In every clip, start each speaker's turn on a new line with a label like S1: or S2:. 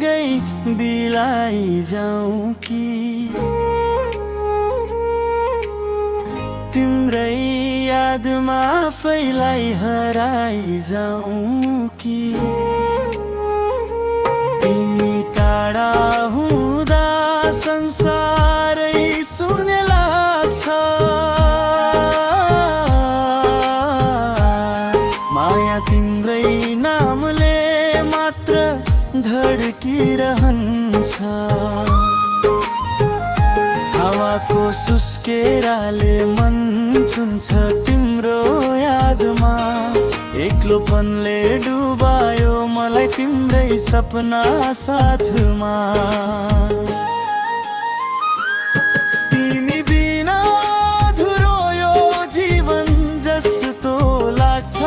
S1: सँगै बिलाई जाऊँ कि तिम्रै यादमा आफैलाई हराई जाऊँ कि तिमी टाढा हुँदा संसारै सुने लाग्छ माया तिम्रै नामले मात्र धड्किरहन्छ हावाको सुस्केराले मन छुन्छ तिम्रो यादमा एक्लोपनले डुबायो मलाई तिम्रै सपना साथमा तिमी बिना अधुरो यो जीवन जस्तो लाग्छ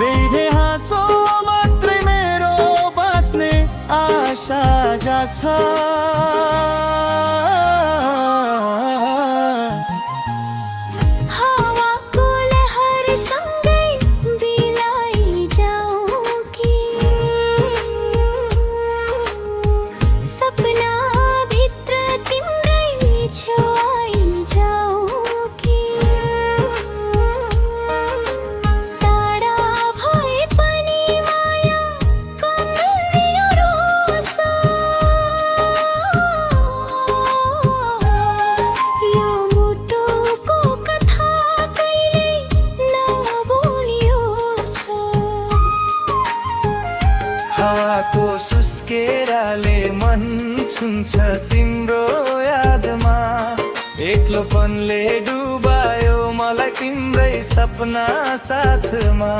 S1: बेबे हाँसो मात्रै मेरो बाँच्ने आशा जाग्छ हावाको सुस्केराले मन छुन्छ तिम्रो यादमा एक्लोपनले डुबायो मलाई तिम्रै सपना साथमा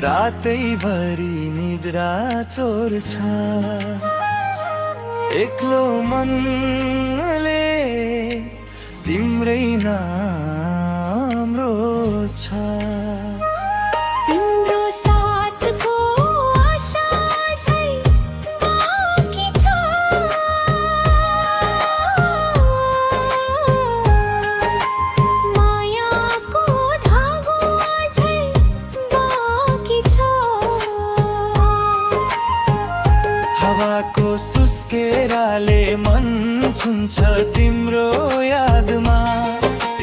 S1: रातैभरि निद्रा चोर्छ एक्लो मनले तिम्रै नाम रोज्छ
S2: तिम्रो साथको आशा चाहिँ बाँकी छ मायाको धागो चाहिँ बाँकी छ
S1: हावाको सुस्केराले मन छुन्छ तिम्रो यादमा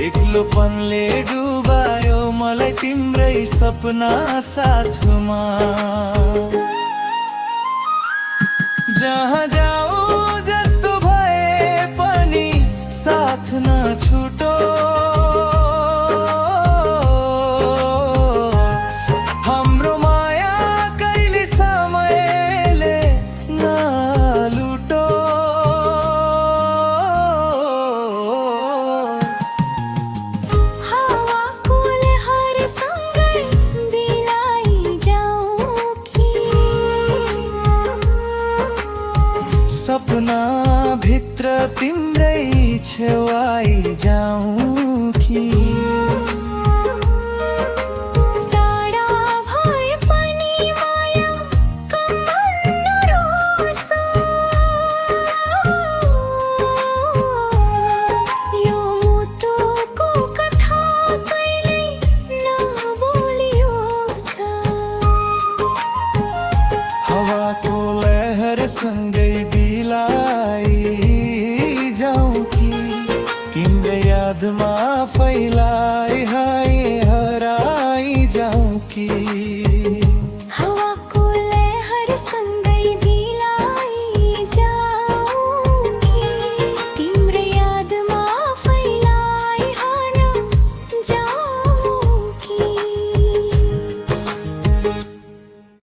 S1: एक्लोपनले डुबायो मलाई तिम्रै सपना साथमा जहाँ जाऊ जस्तो भए पनि साथ नछुटो हाम्रो माया कहिले समयले नलुटो
S2: हावाको लहरसँगै बिलाई जाऊँ कि
S1: सपना भित्र तिम्रै छेउ आइजाऊँ कि
S2: टाढा भए पनि माया कमल नरोस् यो मुटुको कथा कहिल्यै नभुलियोस्
S1: हावाको लहरसँगै बिलाई जाऊँ कि तिम्रो यादमा फैलाई हराई जाऊँ कि